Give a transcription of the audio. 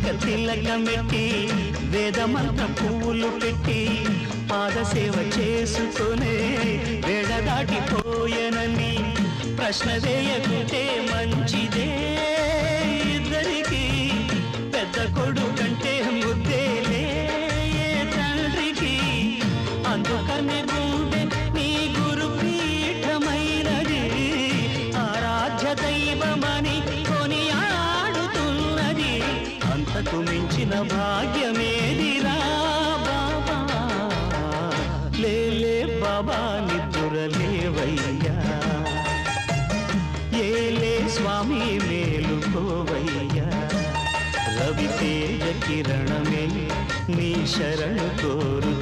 చిలుక తిలకమెట్టి వేదమంత్ర పువ్వులు పెట్టి పాదసేవ చేసుకునే వేడ దాటిపోయనని ప్రశ్న వేయకుంటే మంచిదే ఇద్దరికి పెద్ద కొడుకంటే ముద్దేలే తండ్రికి అందుకనే గుండె నీ గురు పీఠమైనది ఆరాధ్య దైవమని కొనియాడుతున్నది అంతకు మించిన భాగ్యమేదిరా బాబా లేలే బాబా నిద్దురలేవయ్యా ఏలే స్వామి మేలుకోవయ్యా రవి తేజ కిరణమే నీ శరణు కోరు